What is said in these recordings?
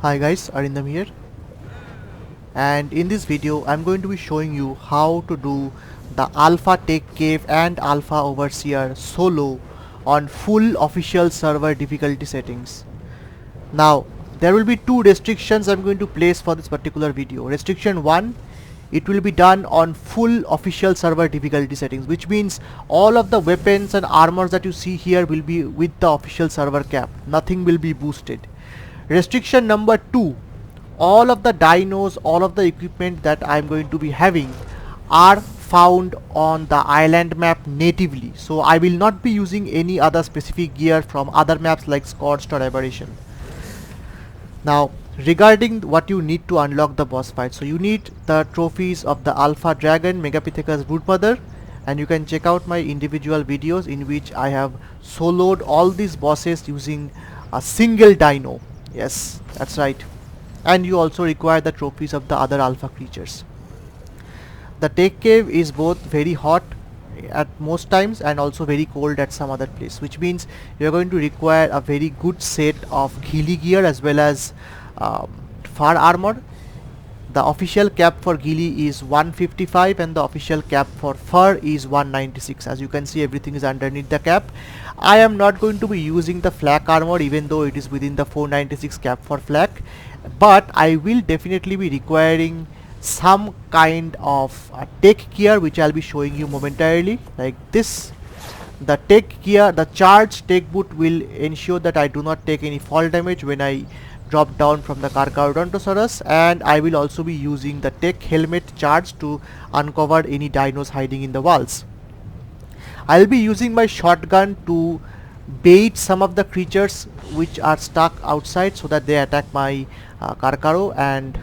Hi guys, Arindam here, and in this video I'm going to be showing you how to do the Alpha Tek Cave and Alpha Overseer solo on full official server difficulty settings. Now there will be two restrictions I'm going to place for this particular video. Restriction 1, it will be done on full official server difficulty settings, which means all of the weapons and armors that you see here will be with the official server cap. Nothing will be boosted. Restriction number 2, all of the dinos, all of the equipment that I'm going to be having are found on the island map natively. So I will not be using any other specific gear from other maps like Scorched or Aberration. Now regarding what you need to unlock the boss fight, so you need the trophies of the Alpha Dragon, Megapithecus Broodmother, and you can check out my individual videos in which I have soloed all these bosses using a single dino. Yes, that's right. And you also require the trophies of the other alpha creatures. The Tek Cave is both very hot at most times and also very cold at some other place, which means you're going to require a very good set of ghillie gear as well as fur armor. The official cap for ghillie is 155 and the official cap for fur is 196. As you can see, everything is underneath the cap. I am not going to be using the flak armor even though it is within the 496 cap for flak, but I will definitely be requiring some kind of tech gear which I'll be showing you momentarily, like this. The tech gear, the charged tech boot will ensure that I do not take any fall damage when I drop down from the Carcharodontosaurus, and I will also be using the tech helmet charge to uncover any dinos hiding in the walls. I'll be using my shotgun to bait some of the creatures which are stuck outside so that they attack my Carcharo and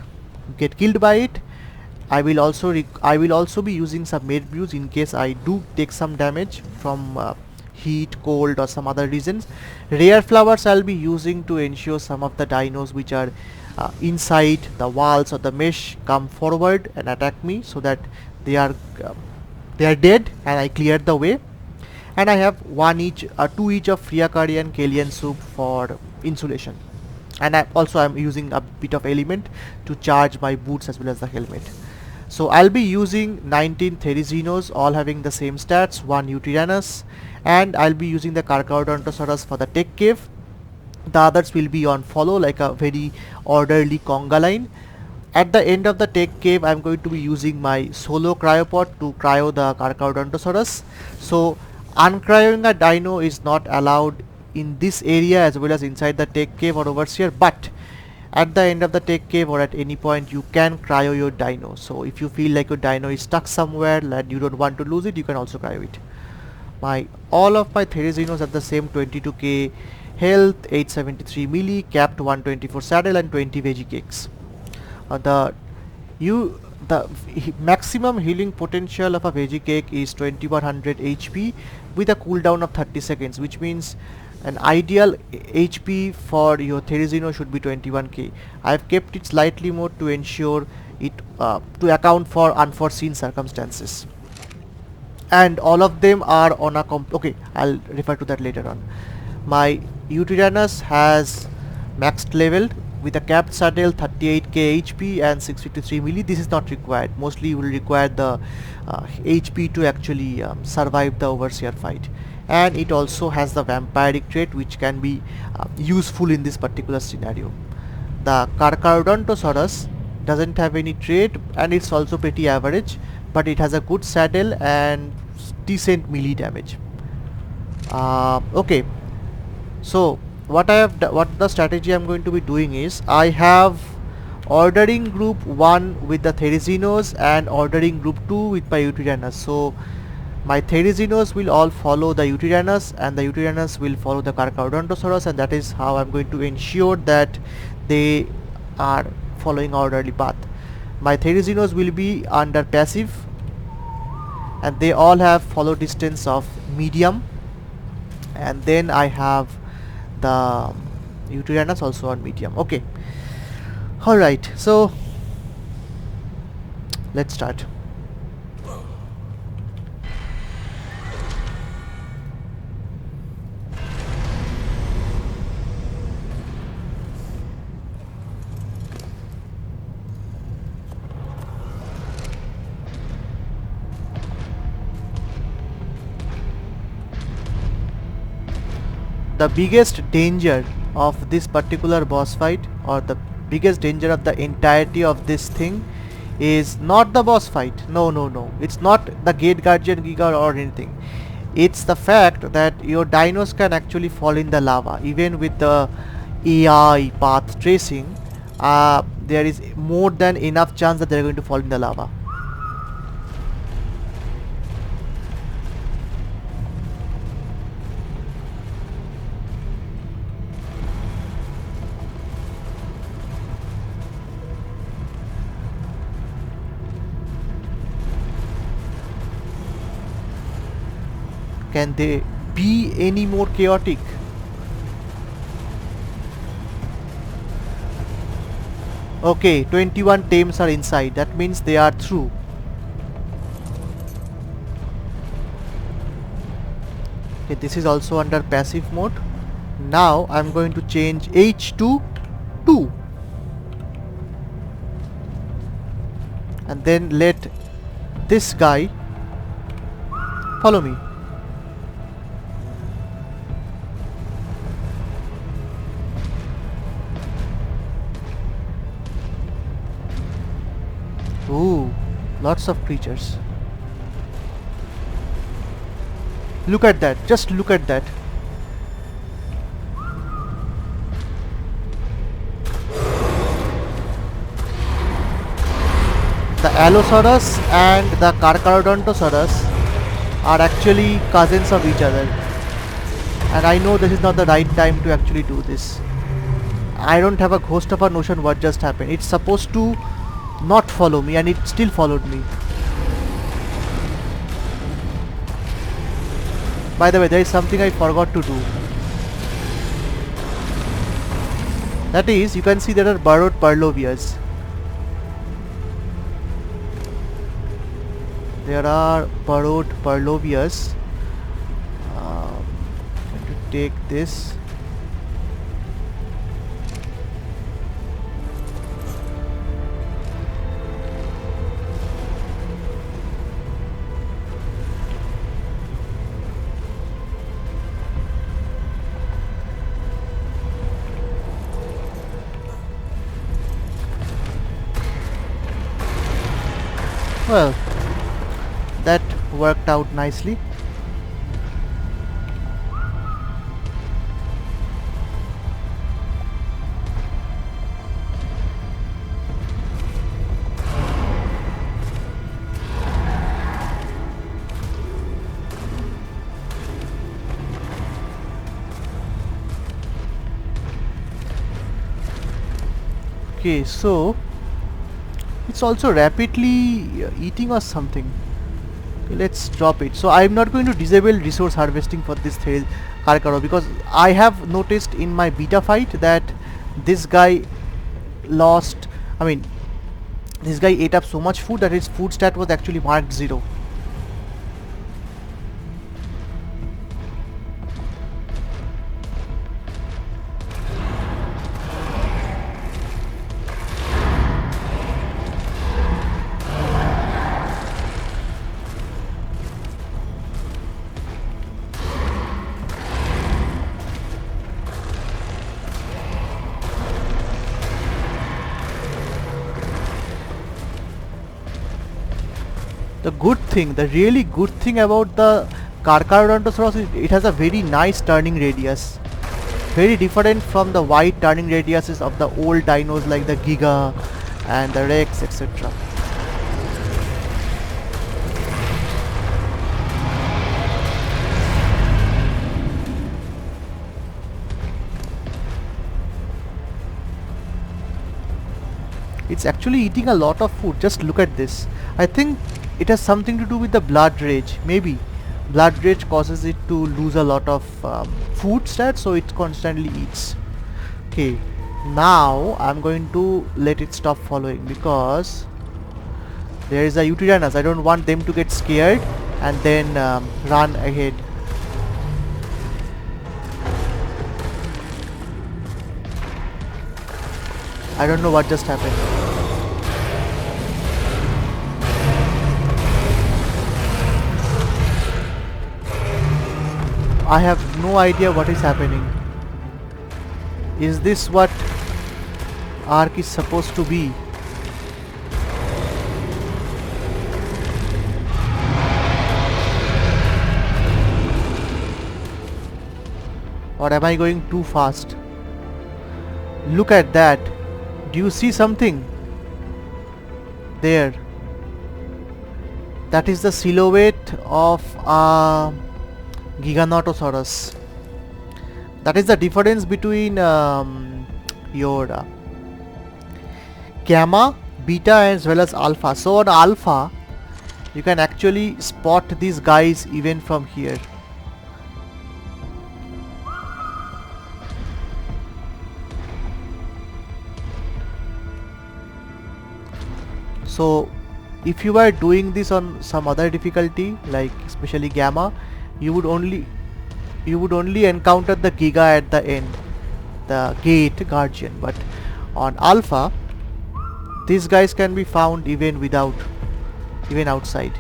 get killed by it. I will also be using some made brews in case I do take some damage from heat, cold or some other reasons. Rare flowers I'll be using to ensure some of the dinos which are inside the walls or the mesh come forward and attack me so that they are dead and I cleared the way. And I have two each of Friakari and Kalian soup for insulation. And I'm using a bit of element to charge my boots as well as the helmet. So I'll be using 19 Therizinos, all having the same stats, 1 Yutyrannus, and I'll be using the Carcharodontosaurus for the Tek Cave. The others will be on follow like a very orderly conga line. At the end of the Tek Cave, I'm going to be using my solo cryopod to cryo the Carcharodontosaurus. So uncryoing a dino is not allowed in this area as well as inside the Tek Cave or Overseer, but at the end of the Tek Cave or at any point you can cryo your dino. So if you feel like your dino is stuck somewhere and you don't want to lose it, you can also cryo it. All of my Therizinos have the same 22k health, 873 melee, capped 124 saddle and 20 veggie cakes. The maximum healing potential of a veggie cake is 2100 HP with a cooldown of 30 seconds, which means an ideal HP for your Therizino should be 21k. I have kept it slightly more to ensure it to account for unforeseen circumstances. And all of them are on a okay, I'll refer to that later on. My Yutyrannus has maxed leveled with a capped saddle, 38k HP and 653 melee. This is not required. Mostly you will require the HP to actually survive the Overseer fight. And it also has the vampiric trait which can be useful in this particular scenario. The Carcharodontosaurus doesn't have any trait and it's also pretty average, but it has a good saddle and decent melee damage. Okay, so what the strategy I'm going to be doing is I have ordering group 1 with the Therizinos and ordering group 2 with my Yutyrannus. So my Therizinos will all follow the Yutyrannus and the Yutyrannus will follow the Carcharodontosaurus, and that is how I'm going to ensure that they are following orderly path. My Therizinos will be under passive and they all have follow distance of medium, and then I have the Yutyrannus also on medium. Okay, alright, so let's start. the biggest danger of this particular boss fight, or the biggest danger of the entirety of this thing, is not the boss fight. No, it's not the gate guardian giga or anything. It's the fact that your dinos can actually fall in the lava. Even with the AI path tracing, there is more than enough chance that they're going to fall in the lava. Can they be any more chaotic? Okay, 21 tames are inside. That means they are through. Okay, this is also under passive mode. Now I'm going to change H to 2. And then let this guy follow me. Ooh, lots of creatures. Look at that, just look at that. The Allosaurus and the Carcharodontosaurus are actually cousins of each other. And I know this is not the right time to actually do this. I don't have a ghost of a notion what just happened. It's supposed to not follow me and it still followed me. By the way, there is something I forgot to do. That is, you can see there are burrowed Purlovias. There are burrowed Purlovias. I'm going to take this. Well, that worked out nicely. Okay, so it's also rapidly eating or something. Okay, let's drop it. So I'm not going to disable resource harvesting for this Carcharo, because I have noticed in my beta fight that this guy lost, this guy ate up so much food that his food stat was actually marked 0. The good thing, the really good thing about the Carcharodontosaurus is it has a very nice turning radius. Very different from the wide turning radiuses of the old dinos like the Giga and the Rex, etc. It's actually eating a lot of food. Just look at this. I think it has something to do with the blood rage. Maybe blood rage causes it to lose a lot of food stats, so it constantly eats. Okay, now I'm going to let it stop following because there is a Yutyrannus. I don't want them to get scared and then run ahead. I don't know what just happened. I have no idea what is happening. Is this what ARK is supposed to be? Or am I going too fast? Look at that. Do you see something? There. That is the silhouette of a Giganotosaurus. That is the difference between your gamma, beta as well as alpha. So on alpha, you can actually spot these guys even from here. So if you were doing this on some other difficulty, like especially gamma, you would only encounter the Giga at the end, the gate guardian. But on alpha, these guys can be found even outside.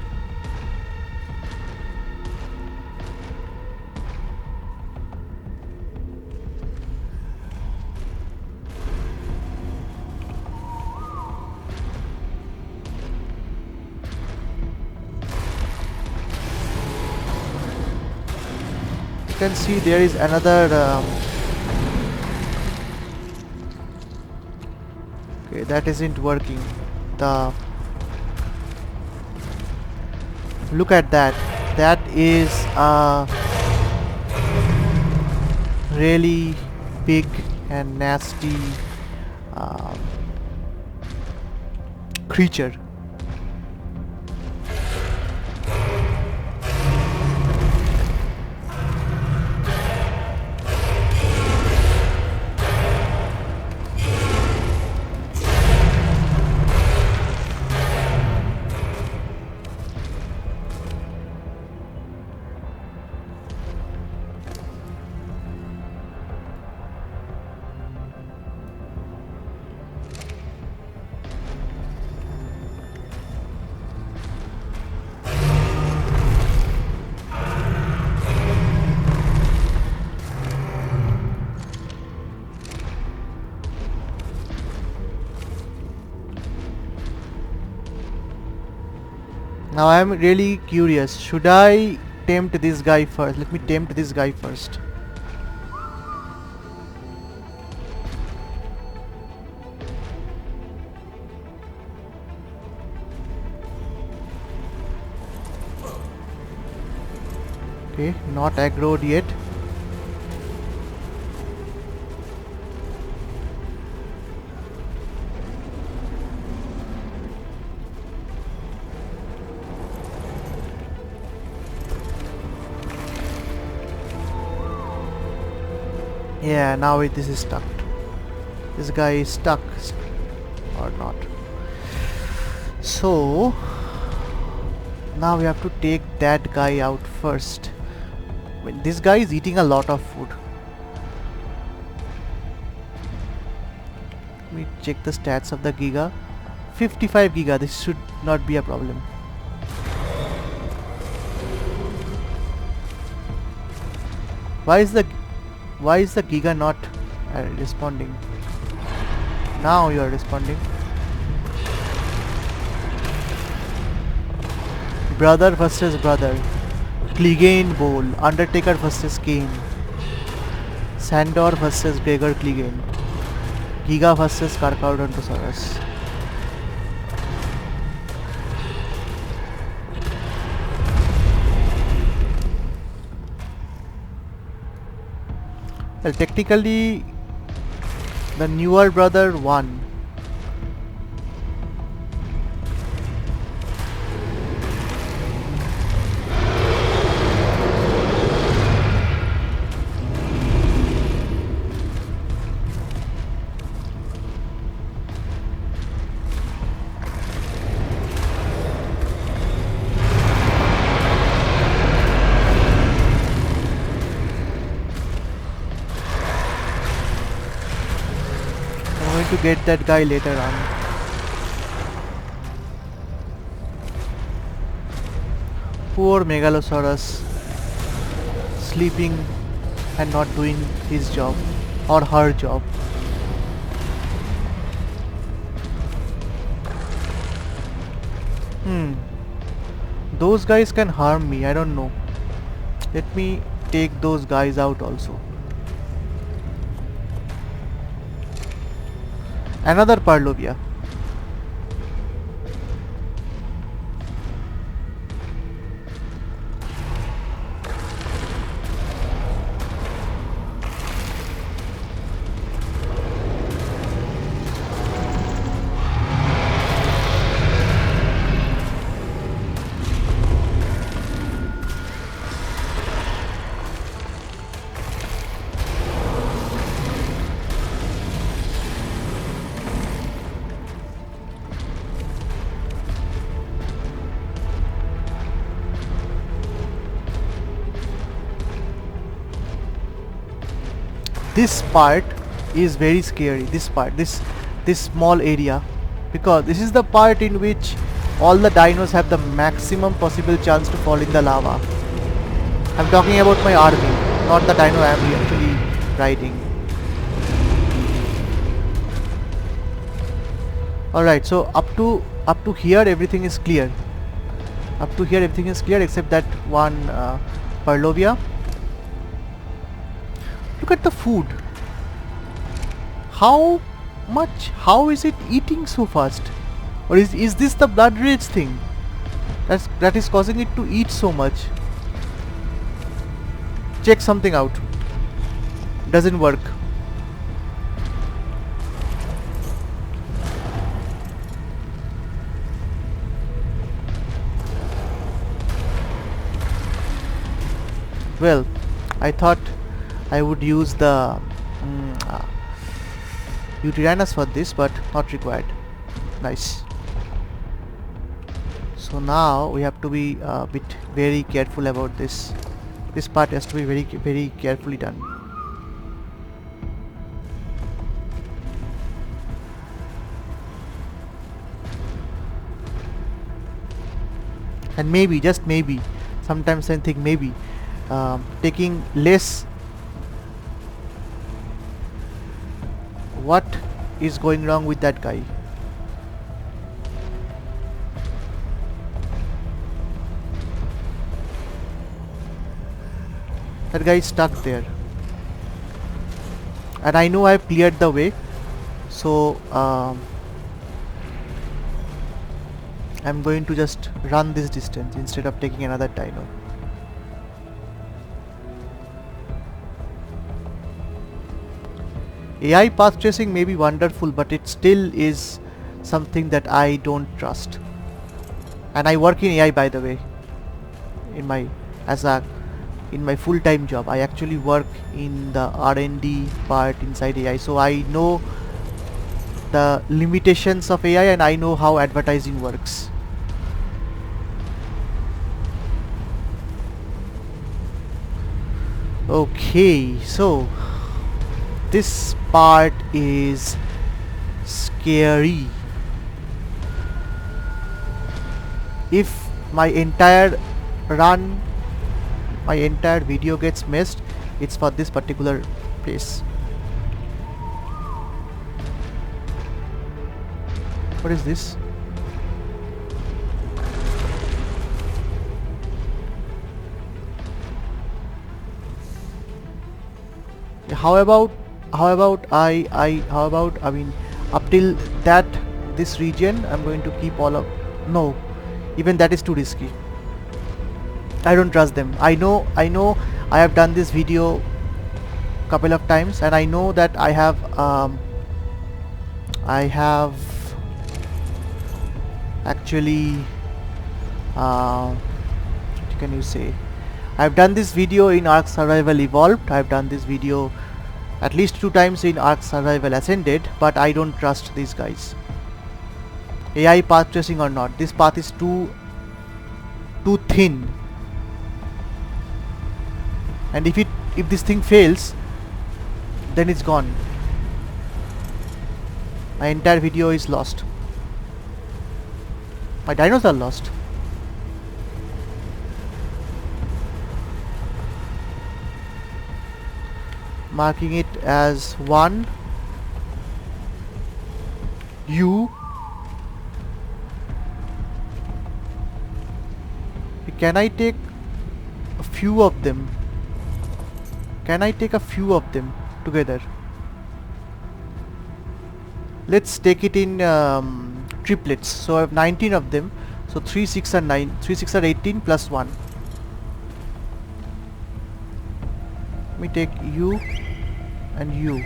You can see there is another okay, that isn't working. Look at that. That is a really big and nasty creature. Now I am really curious. Should I tempt this guy first? Let me tempt this guy first. Okay, not aggroed yet. Yeah, now this is stuck. This guy is stuck or not. So now we have to take that guy out first. I mean, this guy is eating a lot of food. Let me check the stats of the Giga. 55 Giga. This should not be a problem. Why is the Giga not responding? Now you are responding. Brother versus brother. Clegane Bowl. Undertaker versus Kane. Sandor versus Gregor Clegane. Giga versus Carcharodontosaurus. Well, technically the newer brother won. To get that guy later on. Poor Megalosaurus. sleeping and not doing his job or her job. Those guys can harm me, I don't know. Let me take those guys out also. Another Parlovia. This part is very scary, this part, this small area, because this is the part in which all the dinos have the maximum possible chance to fall in the lava. I'm talking about my army, not the dino I am actually riding. Alright, so up to here everything is clear. Up to here everything is clear except that one Parlovia. Look at the food. How is it eating so fast? Or is this the blood rage thing that is causing it to eat so much? Check something out. Doesn't work. Well, I thought I would use the Yutyrannus for this, but not required. Nice. So now we have to be a bit very careful about this. This part has to be very carefully done. And maybe, just maybe, sometimes I think maybe taking less. What is going wrong with that guy? That guy is stuck there. And I know I've cleared the way. So I'm going to just run this distance instead of taking another dino. AI path tracing may be wonderful, but it still is something that I don't trust. And I work in AI, by the way. In my full-time job, I actually work in the R&D part inside AI. So I know the limitations of AI and I know how advertising works. Okay, so this part is scary. If my entire video gets missed, it's for this particular place. What is this? How about I mean, up till this region I'm going to keep all of, no, even that is too risky. I don't trust them. I know I have done this video couple of times and I know that I have actually what can you say, I've done this video in ARK Survival Evolved. I've done this video at least 2 times in ARK Survival Ascended, but I don't trust these guys. AI path tracing or not, this path is too thin, and if this thing fails, then it's gone. My entire video is lost. My dinos are lost. marking it as 1 U. Can I take a few of them? Can I take a few of them together? Let's take it in triplets. So I have 19 of them. So 3, 6 and 9. 3, 6 are 18 plus 1. Let me take U and U.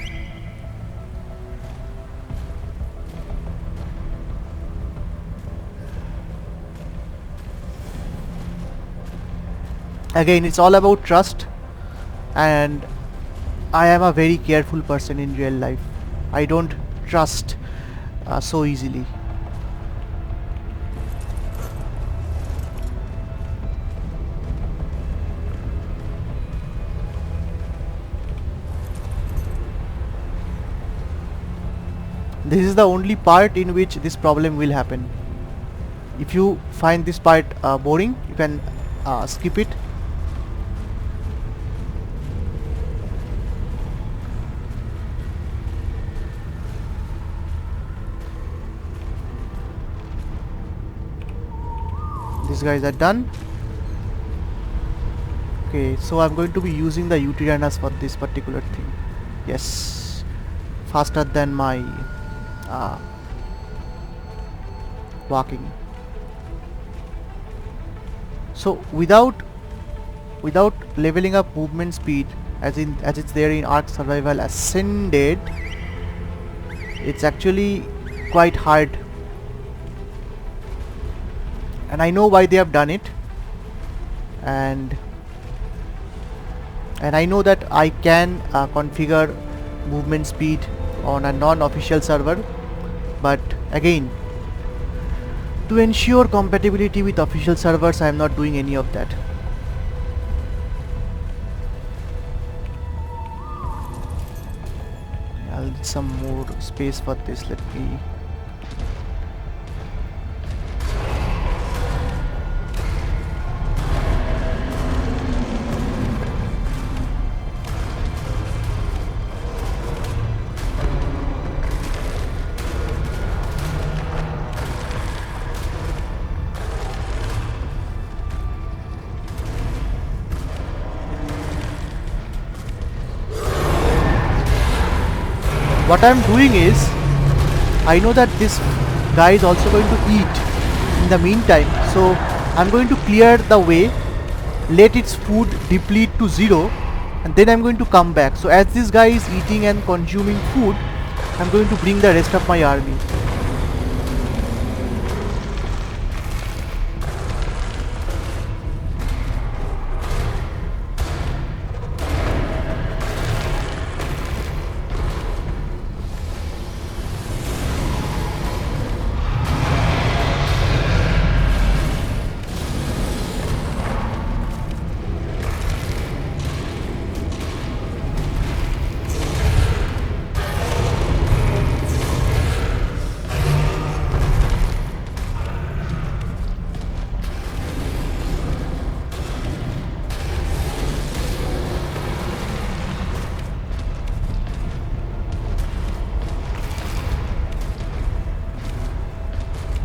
Again, it's all about trust, and I am a very careful person in real life. I don't trust so easily. This is the only part in which this problem will happen. If you find this part boring, you can skip it. These guys are done. Okay, so I'm going to be using the Yutyrannus for this particular thing. Yes, faster than my walking. So without leveling up movement speed, as it's there in ARK Survival Ascended, it's actually quite hard. And I know why they have done it, and I know that I can configure movement speed on a non-official server, but again, to ensure compatibility with official servers, I am not doing any of that. I'll need some more space for this. Let me what I'm doing is, I know that this guy is also going to eat in the meantime, so I'm going to clear the way, let its food deplete to 0, and then I'm going to come back. So as this guy is eating and consuming food, I'm going to bring the rest of my army.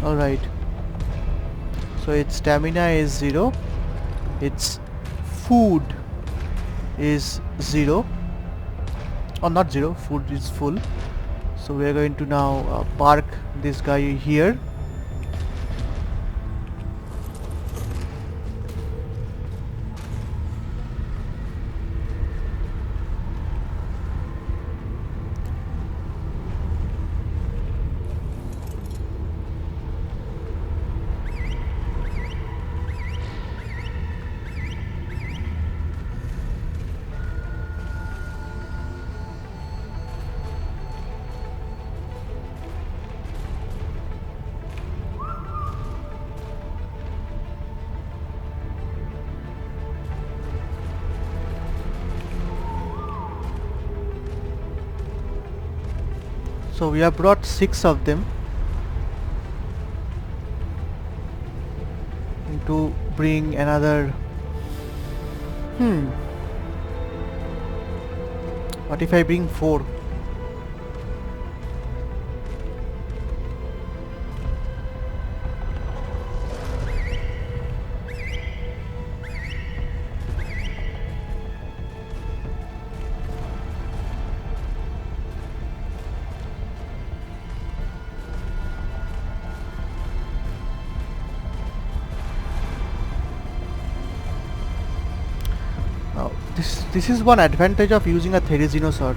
Alright, so its stamina is 0, its food is 0, or not 0, food is full. So we are going to now park this guy here. So we have brought 6 of them to bring another What if I bring 4? This is one advantage of using a Therizinosaur.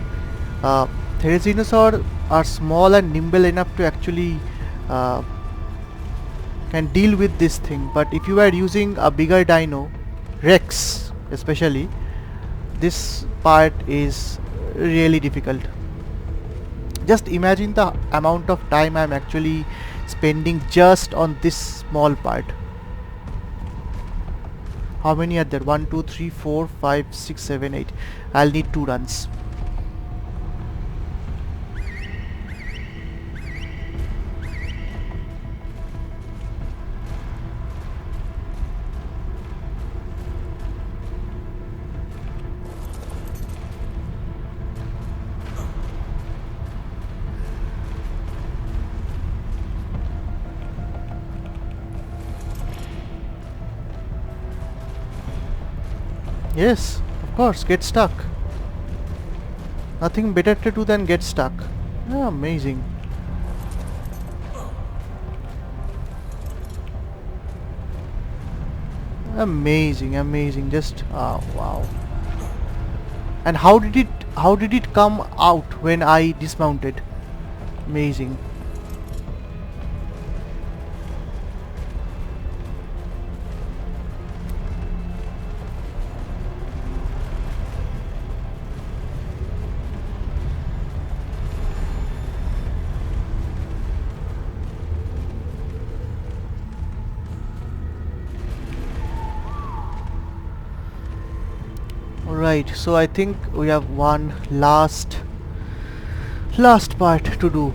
Uh, Therizinosaur are small and nimble enough to actually can deal with this thing. But if you are using a bigger dino, Rex especially, this part is really difficult. Just imagine the amount of time I am actually spending just on this small part. How many are there? 1, 2, 3, 4, 5, 6, 7, 8. I'll need 2 runs. Yes, of course, get stuck. Nothing better to do than get stuck. Ah, amazing. Amazing, amazing. Just wow. And how did it come out when I dismounted? Amazing. Right, so I think we have one last part to do.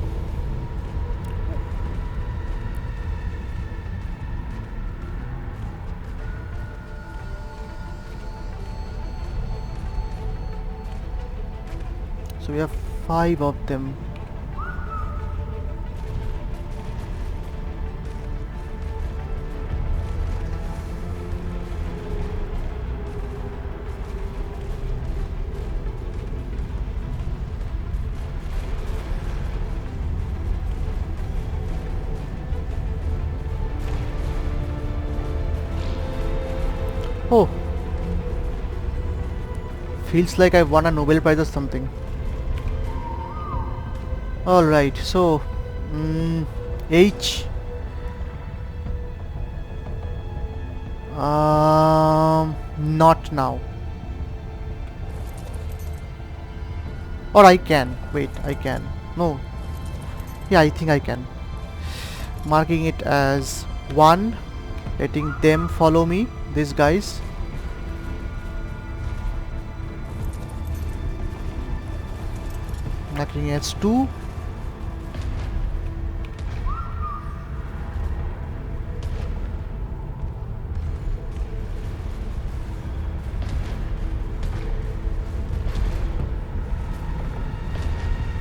So we have 5 of them. Oh, feels like I won a Nobel Prize or something. Alright, so H not now. Or I can. Wait, I can. No. Yeah, I think I can. Marking it as 1, letting them follow me, these guys. Marking as 2.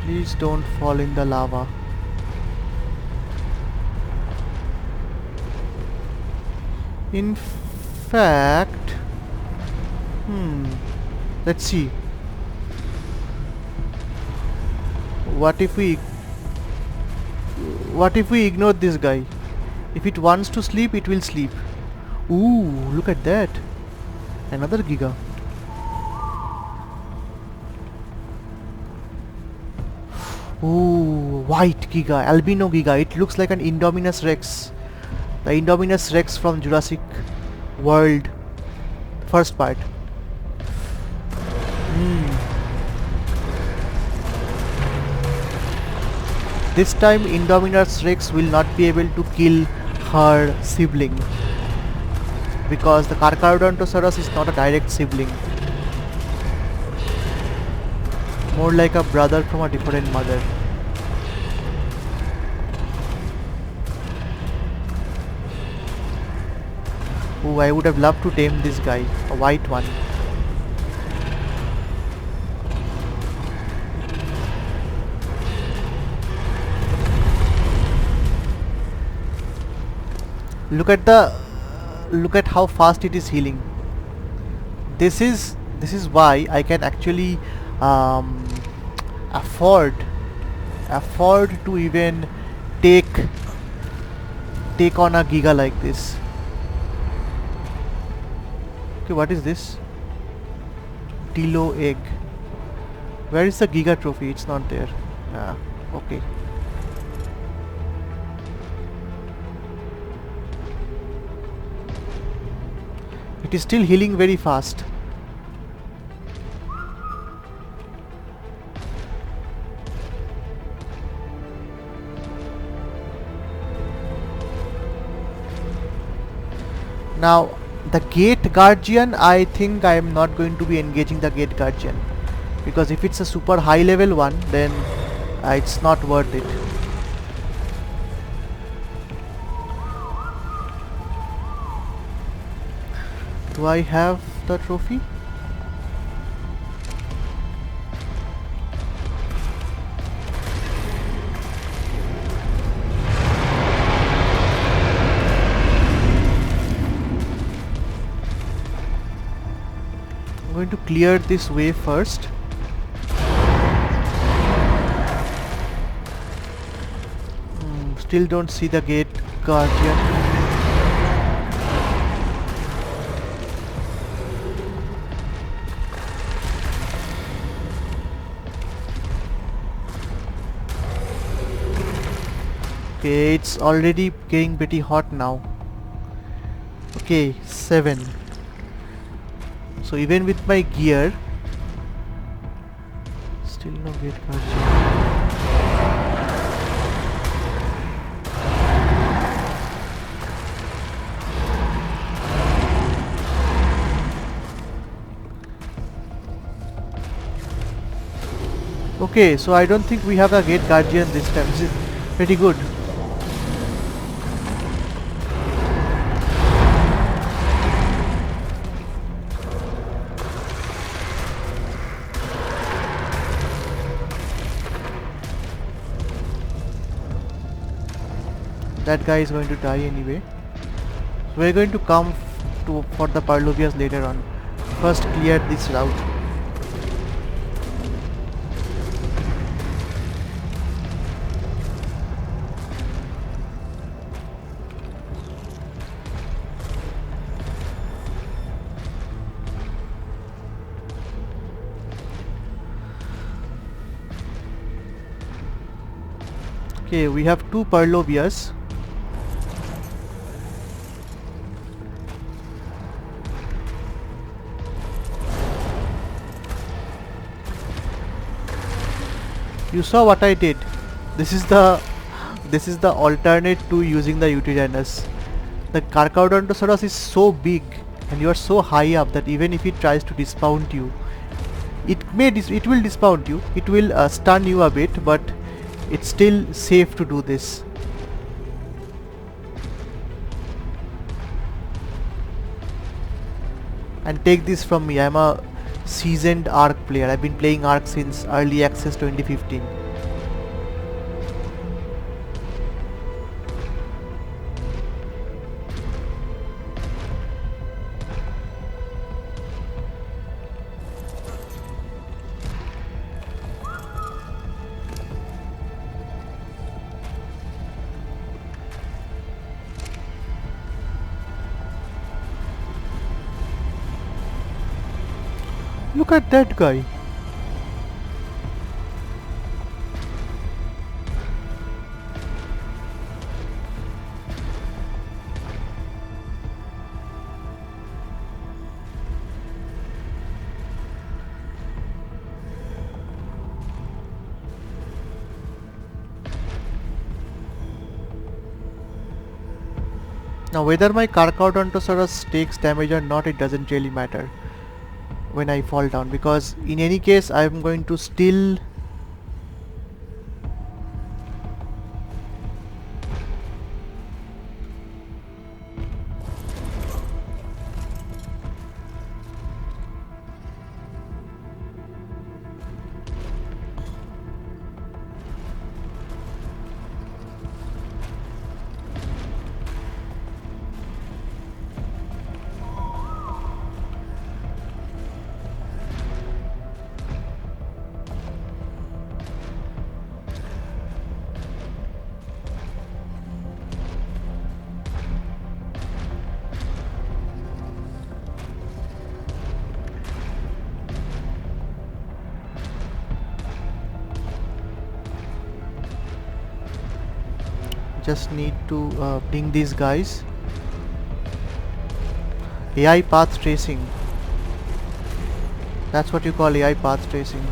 Please don't fall in the lava. In fact, let's see. What if we ignore this guy? If it wants to sleep, it will sleep. Ooh, look at that. Another Giga. Ooh, white Giga, albino Giga. It looks like an Indominus Rex. The Indominus Rex from Jurassic World. First part. This time Indominus Rex will not be able to kill her sibling, because the Carcharodontosaurus is not a direct sibling. More like a brother from a different mother. Oh, I would have loved to tame this guy, a white one. Look at the look at how fast it is healing. This is why I can actually um, afford to even take on a giga like this. Okay, what is this? Dilo egg. Where is the giga trophy? It's not there. Okay. It is still healing very fast. Now the gate guardian, I think I am not going to be engaging the gate guardian, because if it's a super high level one, then it's not worth it. Do I have the trophy? I'm going to clear this way first. Still don't see the gate guardian. Okay, it's already getting pretty hot now. Okay, 7. So even with my gear, still no gate guardian. Okay, so I don't think we have a gate guardian this time. This is pretty good. That guy is going to die anyway. So we're going to come for the Parlovias later on. First clear this route. Okay, we have 2 Parlovias. You saw what I did. This is the alternate to using the Yutyrannus. The Carcharodontosaurus is so big and you are so high up that even if it tries to dismount you, it will dismount you. It will stun you a bit, but it's still safe to do this. And take this from me, I'm a seasoned ARK player. I've been playing ARK since early access 2015. Look at that guy. Now whether my Carcharodontosaurus takes damage or not, it doesn't really matter when I fall down, because in any case I am going to still just need to bring these guys. AI path tracing. That's what you call AI path tracing.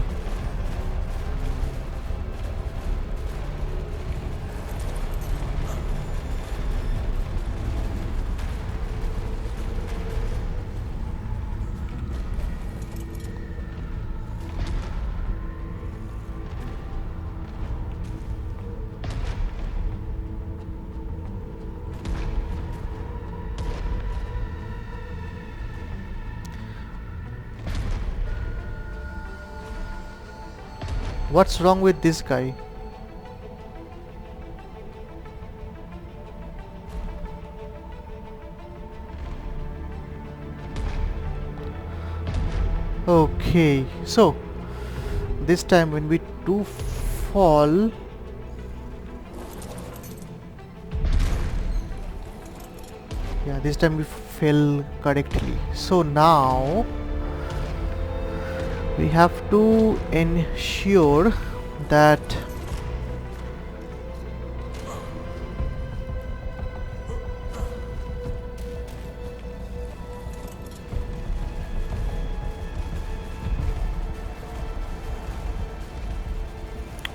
What's wrong with this guy? Okay, so this time when we do fall, yeah, this time we fell correctly. So now we have to ensure that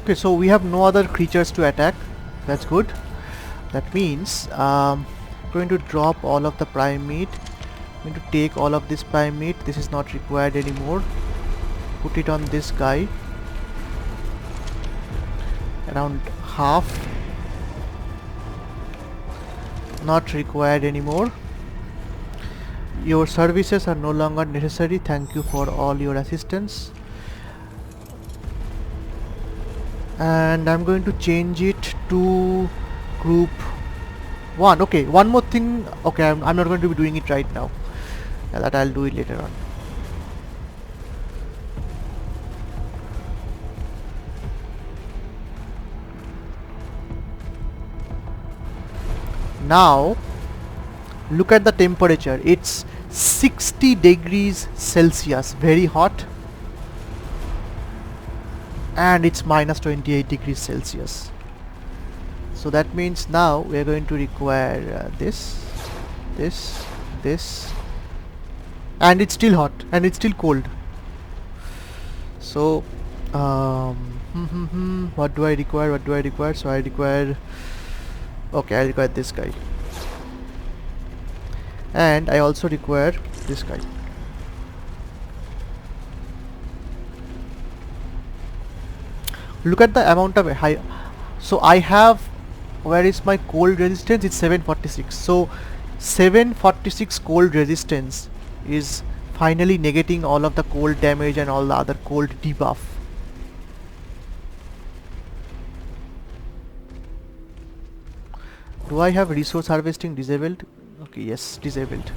okay, so we have no other creatures to attack. That's good. That means going to drop all of the prime meat. I'm going to take all of this prime meat. This is not required anymore. Put it on this guy. Around half. Not required anymore. Your services are no longer necessary. Thank you for all your assistance. And I'm going to change it to group 1. Okay, one more thing. Okay, I'm not going to be doing it right now. That I'll do it later on. Now look at the temperature. It's 60 degrees Celsius, very hot, and it's minus 28 degrees Celsius. So that means now we are going to require this, and it's still hot and it's still cold. So what do I require? So I require, okay, I require this guy, and I also require this guy. Look at the amount of high. So I have, where is my cold resistance? It's 746. So 746 cold resistance is finally negating all of the cold damage and all the other cold debuff. Do I have resource harvesting disabled? Okay, yes, disabled.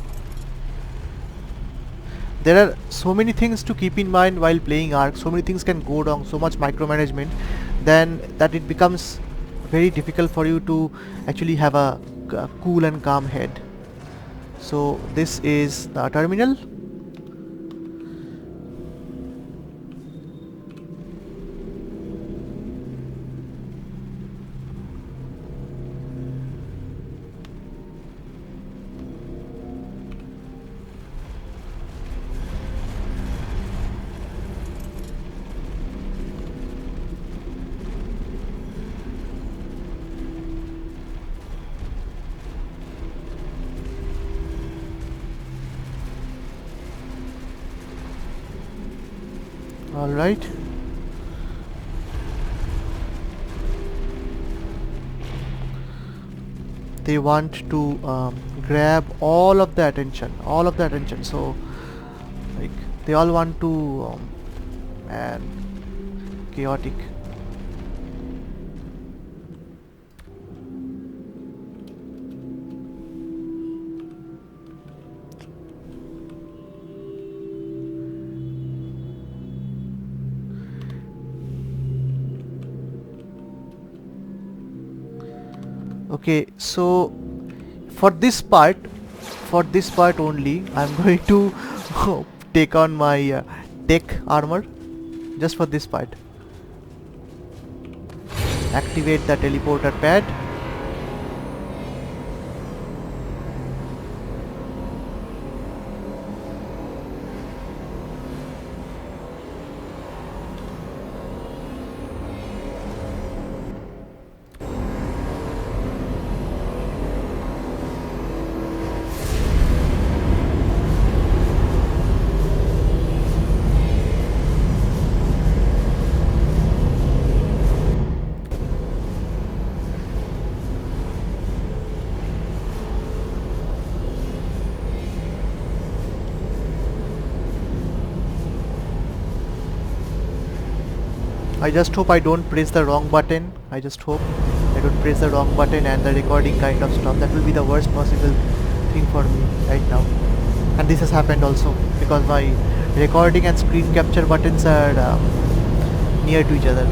There are so many things to keep in mind while playing ARK. So many things can go wrong, so much micromanagement, then that it becomes very difficult for you to actually have a cool and calm head. So this is the terminal. Alright. They want to grab all of the attention, so like they all want to and chaotic. Okay, so for this part only, I'm going to take on my tech armor just for this part. Activate the teleporter pad. I just hope I don't press the wrong button. I just hope I don't press the wrong button and the recording kind of stop. That will be the worst possible thing for me right now. And this has happened also because my recording and screen capture buttons are near to each other.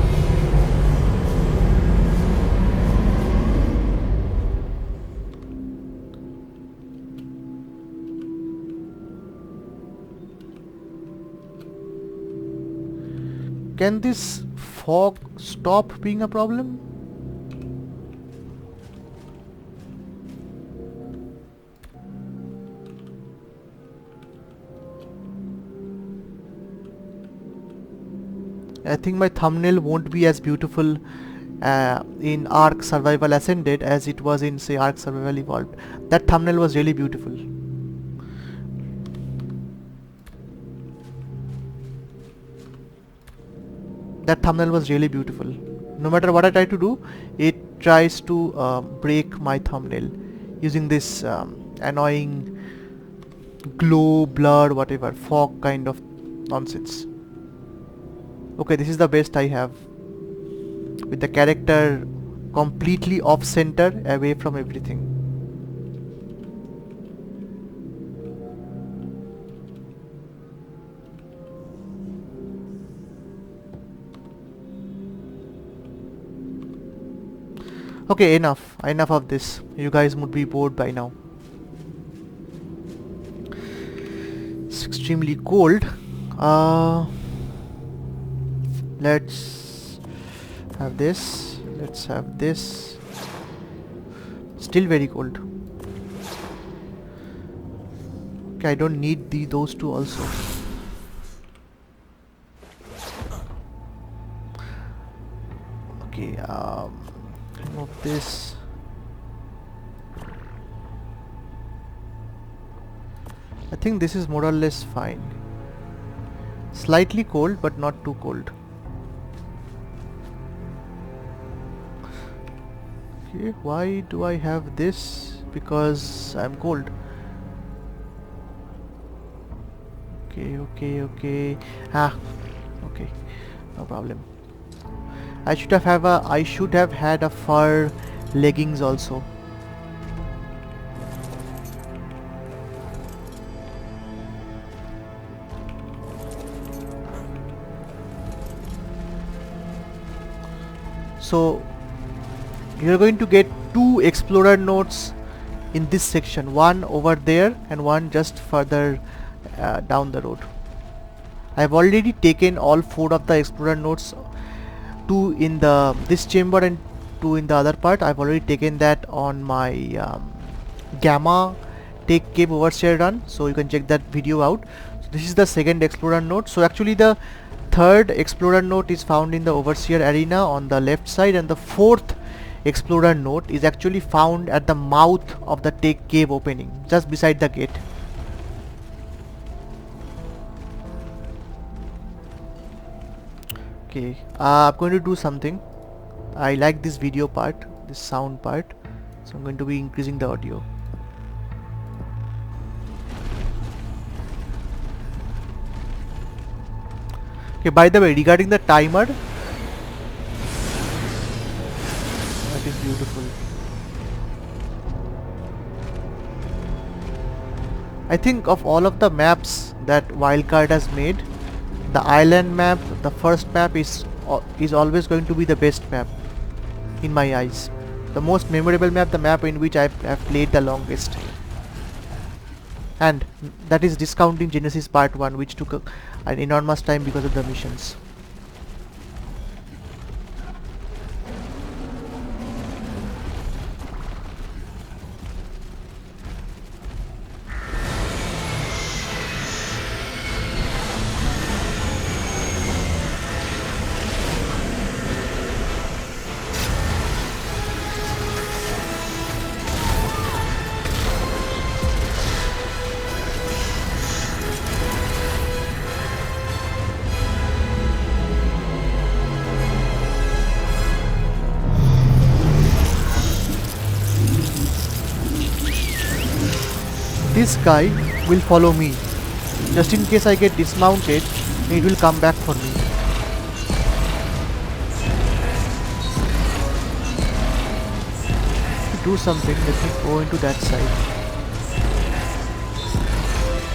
Can this fog stop being a problem? I think my thumbnail won't be as beautiful in ARK Survival Ascended as it was in, say, ARK Survival Evolved. That thumbnail was really beautiful. That thumbnail was really beautiful. No matter what I try to do, it tries to break my thumbnail using this annoying glow, blur, whatever, fog kind of nonsense. Okay, this is the best I have, with the character completely off center, away from everything. Okay, enough of this. You guys would be bored by now. It's extremely cold. Let's have this. Let's have this. Still very cold. Okay, I don't need those two also. Okay, remove this. I think this is more or less fine. Slightly cold, but not too cold. Okay, why do I have this? Because I'm cold. Okay. Okay, no problem. I should have had a fur leggings also. So you're going to get 2 explorer nodes in this section, one over there and one just further down the road. I've already taken all 4 of the explorer nodes, 2 in this chamber and 2 in the other part. I've already taken that on my Alpha Tek Cave overseer run, so you can check that video out. So this is the second explorer node. So actually the third explorer node is found in the overseer arena on the left side, and the 4th explorer node is actually found at the mouth of the Tek Cave opening, just beside the gate. Okay, I'm going to do something. I like this video part, this sound part, so I'm going to be increasing the audio. Okay, by the way, regarding the timer, that is beautiful. I think of all of the maps that Wildcard has made, the island map, the first map is always going to be the best map in my eyes. The most memorable map, the map in which I have played the longest. And that is discounting Genesis Part 1, which took an enormous time because of the missions. This guy will follow me. Just in case I get dismounted, it will come back for me. do something. Let me go into that side.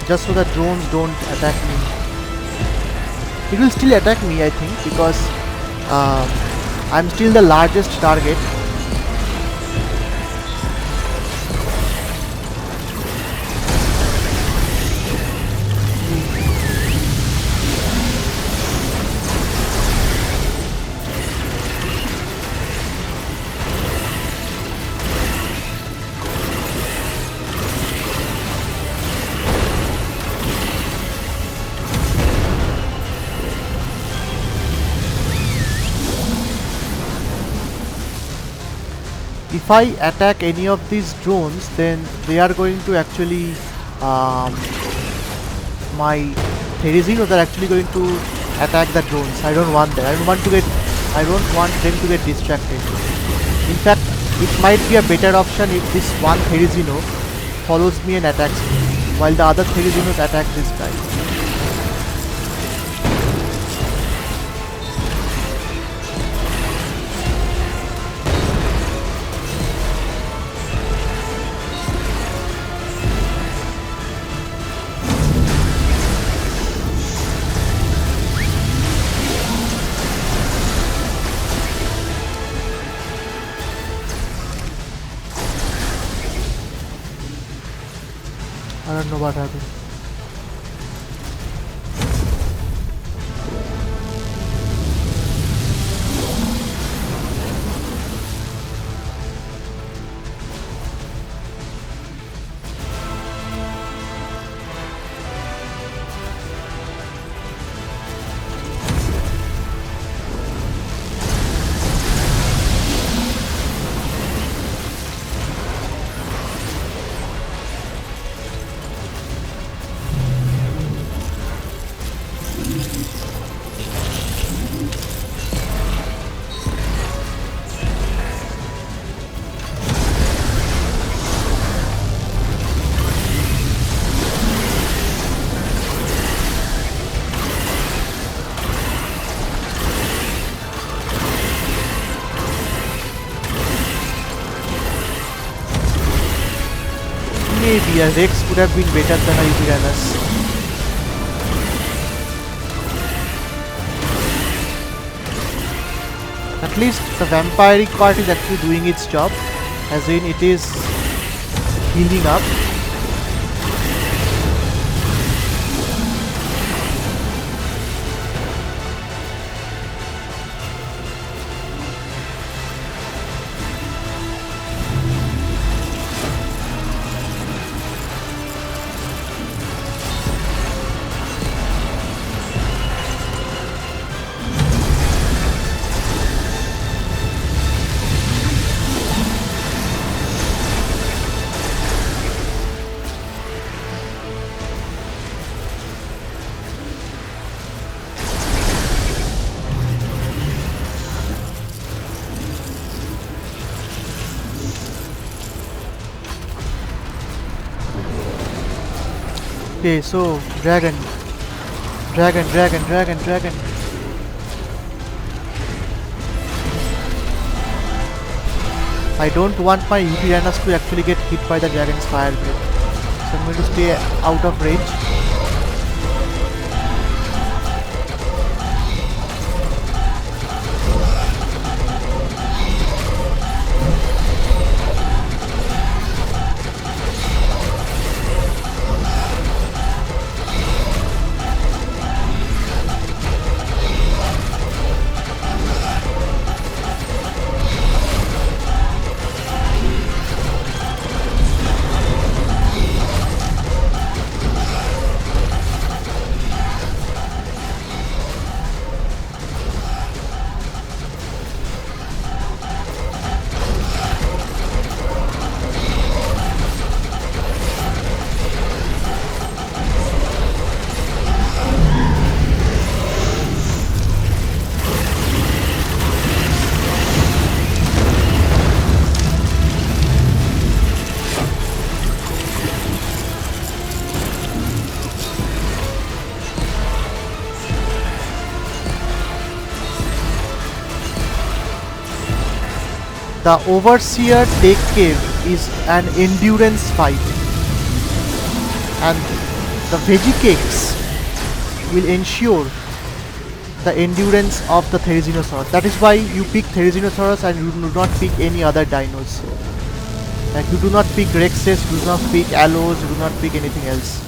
Just so the drones don't attack me. It will still attack me, I think, because I'm still the largest target. If I attack any of these drones, then they are going to actually my Therizinosaurs are actually going to attack the drones. I don't want that. I don't want them to get distracted. In fact, it might be a better option if this one Therizino follows me and attacks me, while the other Therizinos attack this guy. I don't know what happened. Maybe a Rex would have been better than a Yutyrannus. At least the vampiric part is actually doing its job, as in it is healing up. Okay, so dragon. I don't want my Yutyrannus to actually get hit by the dragon's fire blade, so I'm going to stay out of range. The Overseer Tek Cave is an endurance fight, and the veggie cakes will ensure the endurance of the Therizinosaur. That is why you pick Therizinosaurus and you do not pick any other dinos. Like you do not pick Rexes, you do not pick Allos, you do not pick anything else.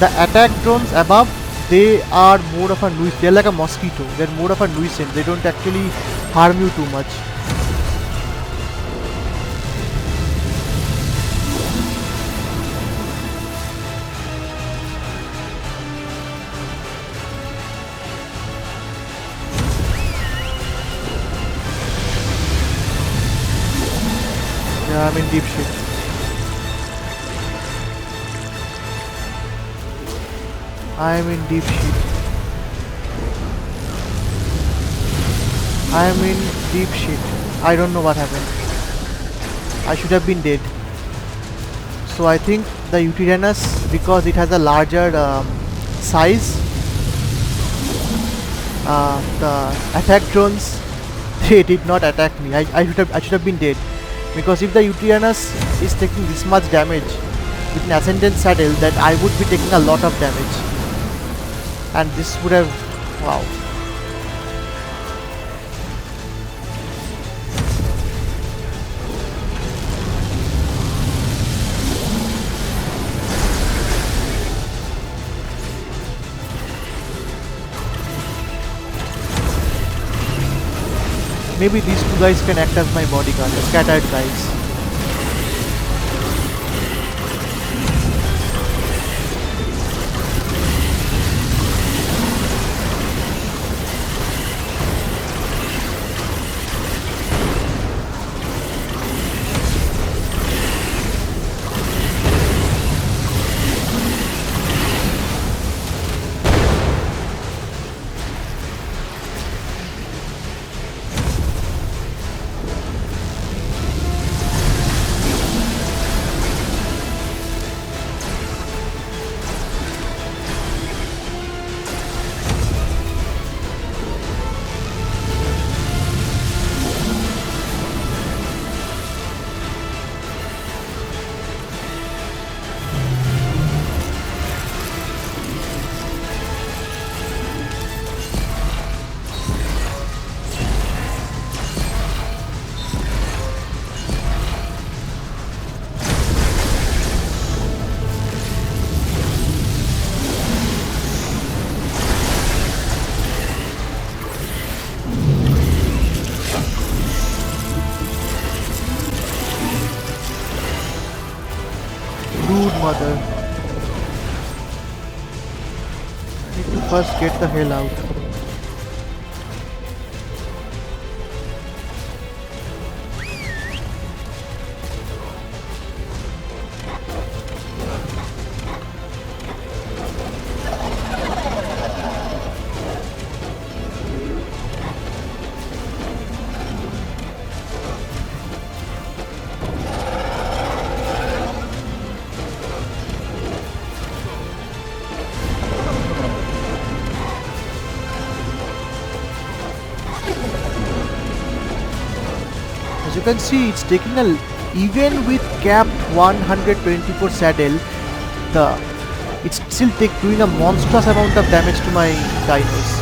The attack drones above, they are more of a nuisance. They're like a mosquito. They're more of a nuisance. They don't actually harm you too much. Yeah, I'm in deep shit. I'm in deep shit. I'm in deep shit. I don't know what happened. I should have been dead. So I think the Yutyrannus, because it has a larger size, the attack drones, they did not attack me. I should have been dead, because if the Yutyrannus is taking this much damage with an Ascended saddle, that I would be taking a lot of damage. And this would have, wow. Maybe these two guys can act as my bodyguard, the scattered guys. Mother. I need to first get the hell out. As you can see, it's taking a, even with capped 124 saddle, it's still doing a monstrous amount of damage to my dinos.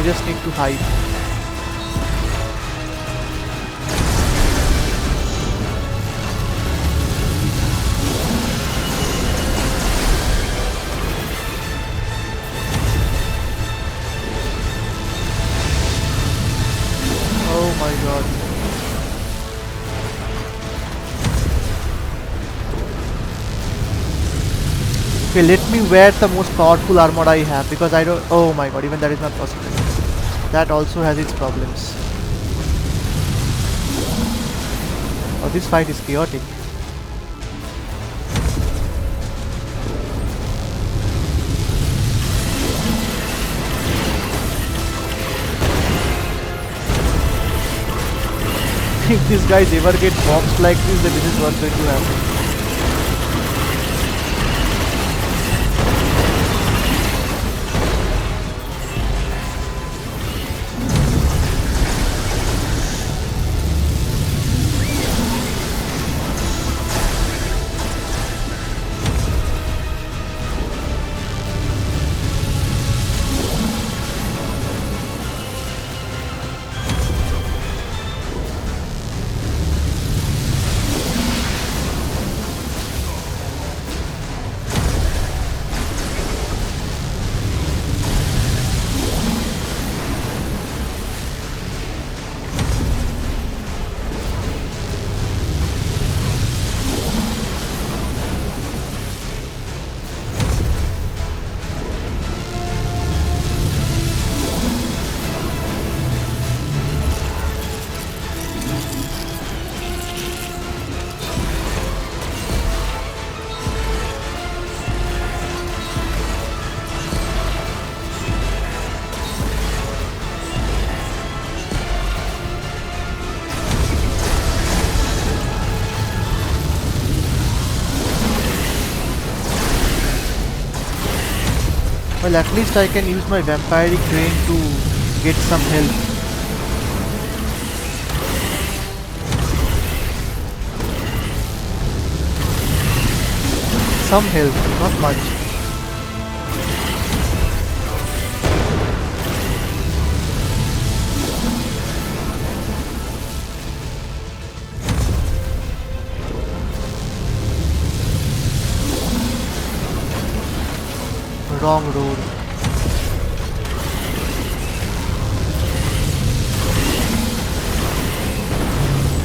just need to hide. Oh my god. Okay, let me wear the most powerful armor I have, because I don't... Oh my god, even that is not possible. That also has its problems. Oh, this fight is chaotic. If these guys ever get boxed like this, then this is what's going to happen. Well, at least I can use my vampiric drain to get some health. Some health, not much. Wrong road.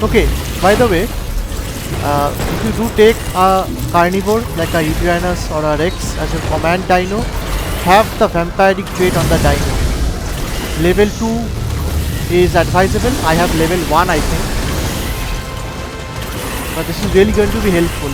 Okay, by the way, if you do take a carnivore like a Yutyrannus or a Rex as your command dino, have the vampiric trait on the dino. Level 2 is advisable. I have level 1, I think, but this is really going to be helpful.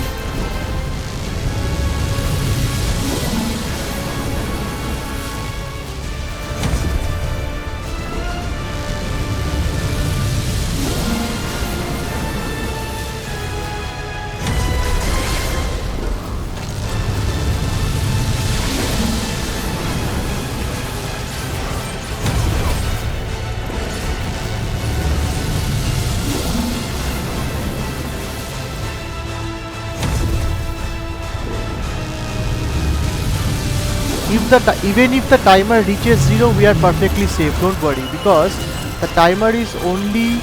Even if the timer reaches 0, we are perfectly safe, don't worry, because the timer is only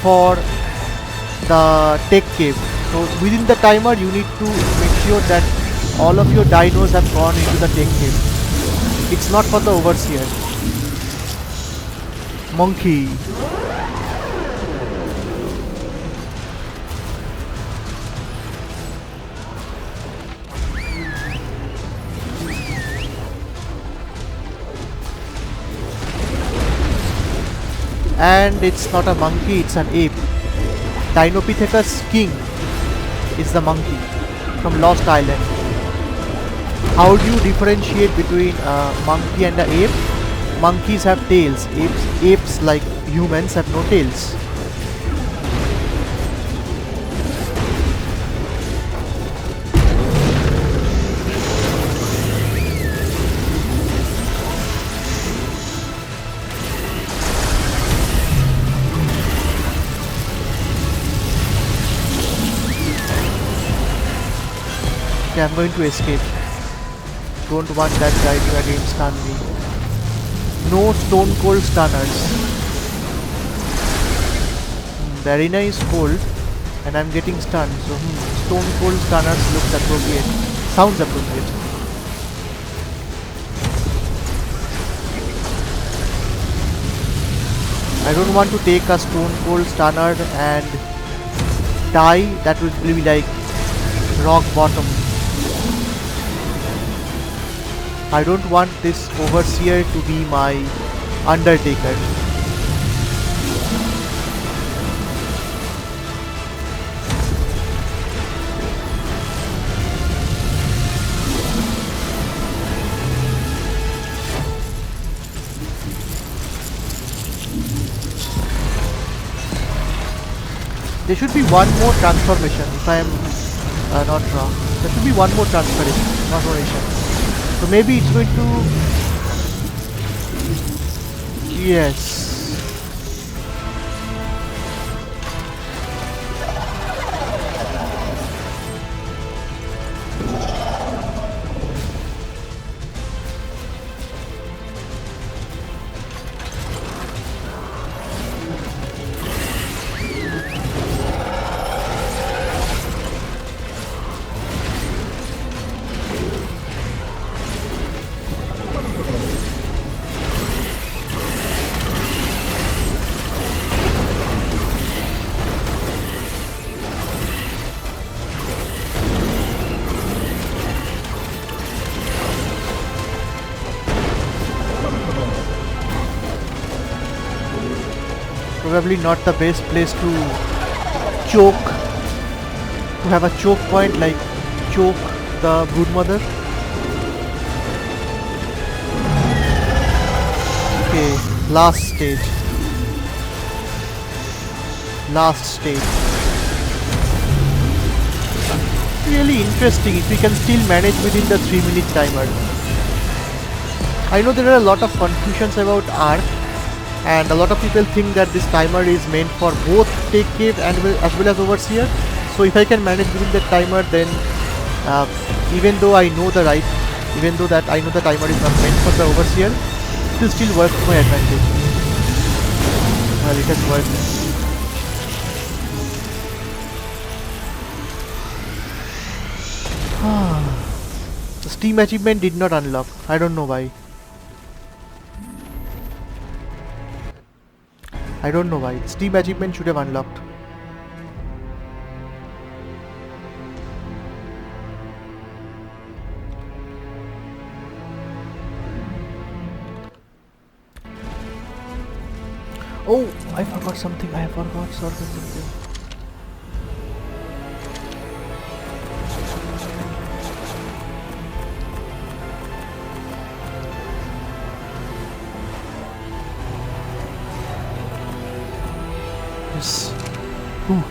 for the Tek Cave. So within the timer you need to make sure that all of your dinos have gone into the Tek Cave. It's not for the overseer. Monkey. And it's not a monkey, it's an ape. Dinopithecus king is the monkey from Lost Island. How do you differentiate between a monkey and an ape? Monkeys have tails. Apes like humans have no tails. Okay, I'm going to escape. Don't want that guy to again stun me. No stone cold stunners. The arena is cold and I'm getting stunned, so stone cold stunners looks appropriate. Sounds appropriate. I don't want to take a stone cold stunner and die. That would be like rock bottom. I don't want this overseer to be my undertaker. There should be one more transformation if I am not wrong. There should be one more transformation. So maybe it's going to... Yes. Probably not the best place to choke, to have a choke point, like choke the broodmother. Okay, last stage. Really interesting if we can still manage within the 3-minute timer. I know there are a lot of confusions about ARK, and a lot of people think that this timer is meant for both Tek Cave and as well as Overseer. So if I can manage within that timer, then even though I know that I know the timer is not meant for the Overseer, it will still work to my advantage. Well, it has worked. The Steam achievement did not unlock. I don't know why. Steam achievement should have unlocked. Oh, I forgot something. Yes. Ooh.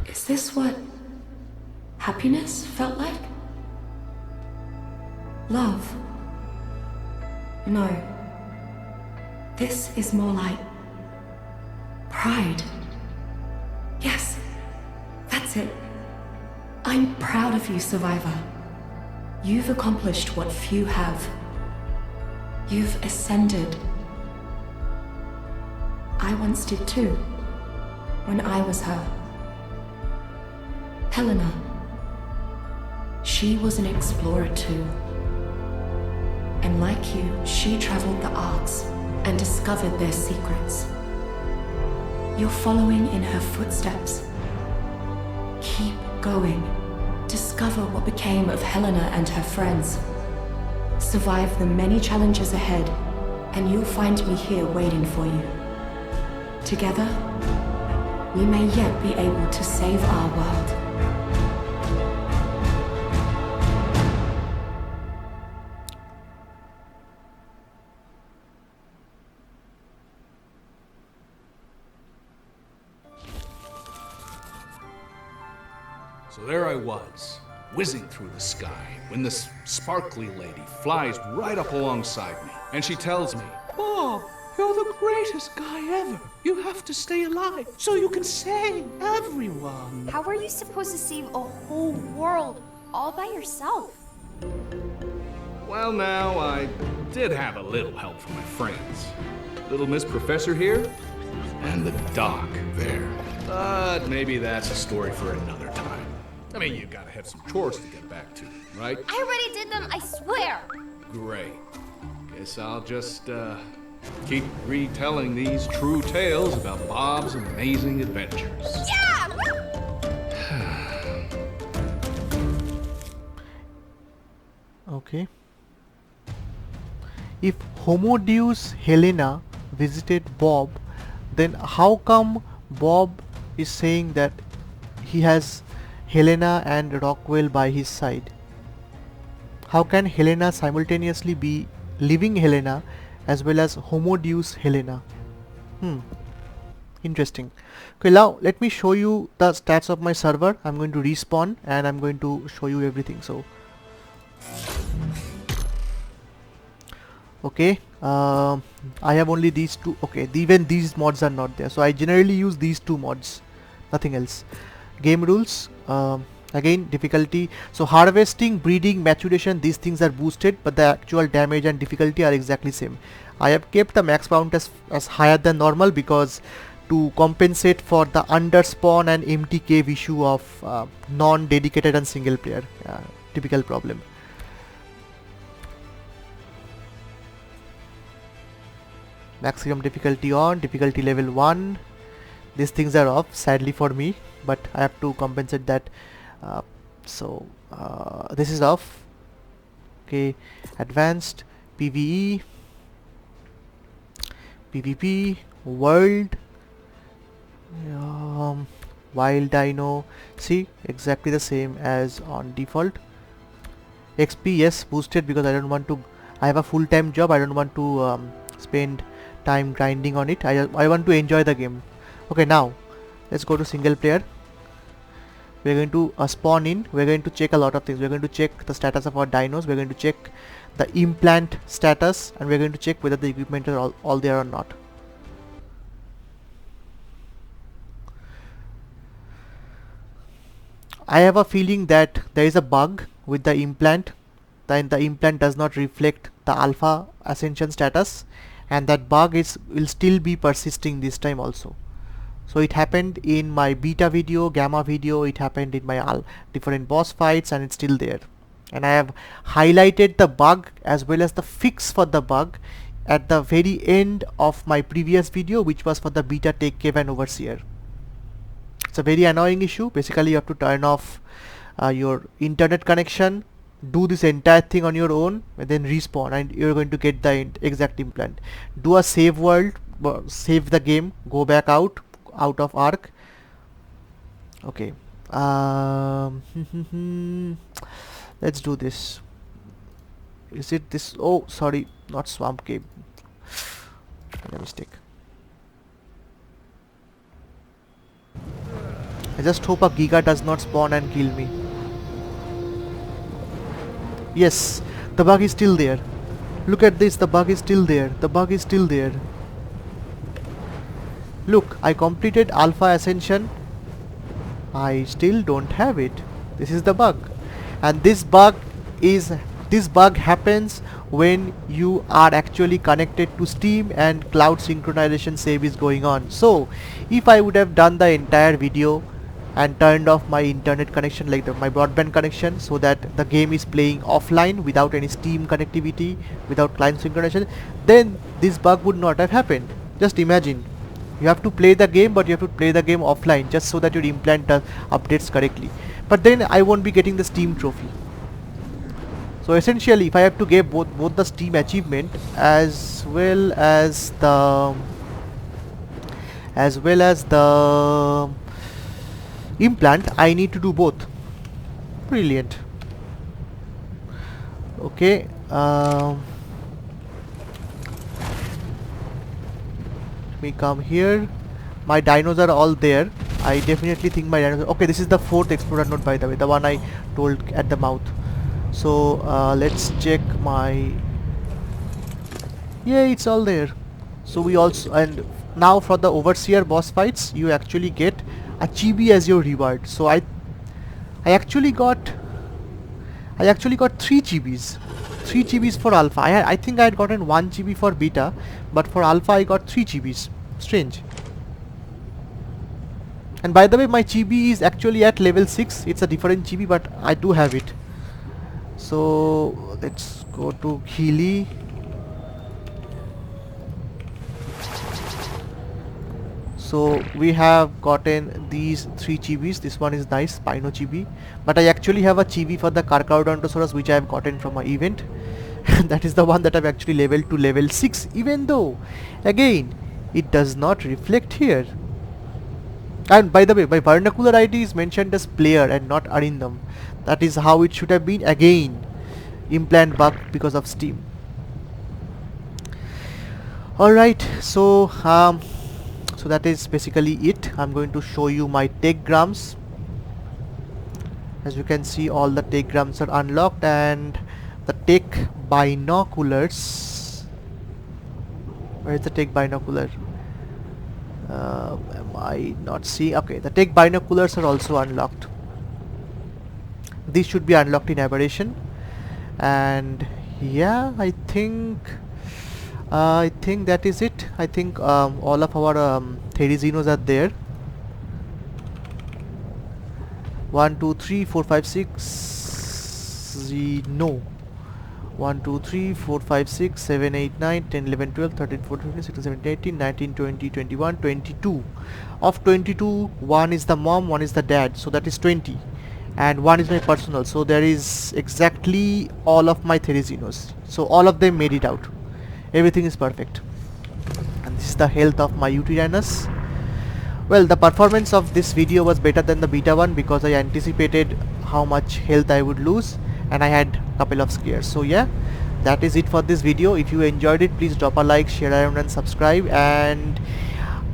Is this what happiness felt like? Love? No. This is more like pride. Yes, that's it. I'm proud of you, Survivor. You've accomplished what few have. You've ascended. I once did too, when I was her. Helena. She was an explorer too. And like you, she traveled the arks and discovered their secrets. You're following in her footsteps. Keep going. Discover what became of Helena and her friends. Survive the many challenges ahead, and you'll find me here waiting for you. Together, we may yet be able to save our world. So there I was, whizzing through the sky, when this sparkly lady flies right up alongside me, and she tells me, "Bob, you're the greatest guy ever. You have to stay alive so you can save everyone." How are you supposed to save a whole world all by yourself? Well, now, I did have a little help from my friends. Little Miss Professor here, and the doc there. But maybe that's a story for another time. I mean, you gotta have some chores to get back to, right? I already did them, I swear! Great. Guess I'll just, keep retelling these true tales about Bob's amazing adventures. Yeah! Okay. If Homo Deus Helena visited Bob, then how come Bob is saying that he has Helena and Rockwell by his side? How can Helena simultaneously be living Helena as well as Homo Deus Helena? Interesting. Okay, now let me show you the stats of my server. I'm going to respawn and I'm going to show you everything. So okay, I have only these two. Okay, even these mods are not there, so I generally use these two mods, nothing else. Game rules, again difficulty. So harvesting, breeding, maturation, these things are boosted, but the actual damage and difficulty are exactly same. I have kept the max count as higher than normal because to compensate for the underspawn and empty cave issue of non-dedicated and single player. Typical problem. Maximum difficulty on, difficulty level 1. These things are off, sadly for me, but I have to compensate that. This is off. Okay, advanced, PvE, PvP, world, wild dino. See, exactly the same as on default. XP, yes, boosted because I don't want to. I have a full-time job. I don't want to spend time grinding on it. I want to enjoy the game. Okay, now let's go to single player. We're going to spawn in. We're going to check a lot of things. We're going to check the status of our dinos. We're going to check the implant status, and we're going to check whether the equipment are all there or not. I have a feeling that there is a bug with the implant. Then the implant does not reflect the Alpha Ascension status, and that bug will still be persisting this time also. So it happened in my beta video, gamma video, it happened in my different boss fights, and it's still there. And I have highlighted the bug as well as the fix for the bug at the very end of my previous video, which was for the Beta Tek Cave and Overseer. It's a very annoying issue. Basically you have to turn off your internet connection, do this entire thing on your own, and then respawn, and you're going to get the exact implant. Do a save world, save the game, go back out of ARK. Okay, let's do this. Is it this? Oh, sorry, not Swamp Cave. A mistake. I just hope a Giga does not spawn and kill me. Yes, the bug is still there. Look at this, the bug is still there. The bug is still there. Look, I completed Alpha Ascension. I still don't have it. This is the bug. And this bug happens when you are actually connected to Steam and cloud synchronization save is going on. So if I would have done the entire video and turned off my internet connection, like my broadband connection, so that the game is playing offline without any Steam connectivity, without client synchronization, then this bug would not have happened. Just imagine. You have to play the game, but you have to play the game offline just so that your implant does updates correctly. But then I won't be getting the Steam trophy. So essentially, if I have to get both the Steam achievement as well as the implant, I need to do both. Brilliant. Okay. Me come here. My dinos are all there. I definitely think my dinos okay, this is the 4th explorer node, by the way, the one I told at the mouth. So let's check my, yeah, it's all there. So we also, and now for the overseer boss fights, you actually get a chibi as your reward. So I actually got 3 chibis. 3 chibis for alpha. I think I had gotten 1 chibi for beta, but for alpha I got 3 chibis. Strange. And by the way, my chibi is actually at level 6. It's a different chibi, but I do have it. So let's go to Healy. So we have gotten these 3 chibis. This one is nice, Spino chibi. But I actually have a chibi for the Carcharodontosaurus, which I have gotten from an event. That is the one that I've actually leveled to level 6, even though again it does not reflect here. And by the way, my vernacular ID is mentioned as player and not Arindam. That is how it should have been. Again, implant bug because of Steam. Alright, so so that is basically it. I'm going to show you my tegrams. As you can see, all the tegrams are unlocked, and the tech binoculars. Where is the tech binocular? Am I not seeing? Okay, the tech binoculars are also unlocked. These should be unlocked in aberration. And yeah, I think that is it. I think all of our Therizinos are there. 1 2 3 4 5 6 no 1 2 3 4 5 6 7 8 9 10 11 12 13 14 15 16 17 18 19 20 21 22. Of 22, 1 is the mom, 1 is the dad, so that is 20, and 1 is my personal. So there is exactly all of my Therizinos. So all of them made it out. Everything is perfect. And this is the health of my Yutyrannus. Well, the performance of this video was better than the beta one because I anticipated how much health I would lose, and I had a couple of scares. So yeah, that is it for this video. If you enjoyed it, please drop a like, share around and subscribe. And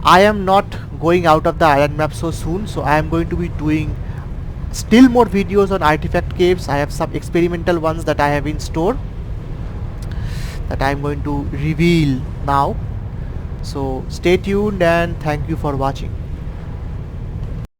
I am not going out of the island map so soon, so I am going to be doing still more videos on artifact caves. I have some experimental ones that I have in store that I am going to reveal now. So stay tuned and thank you for watching.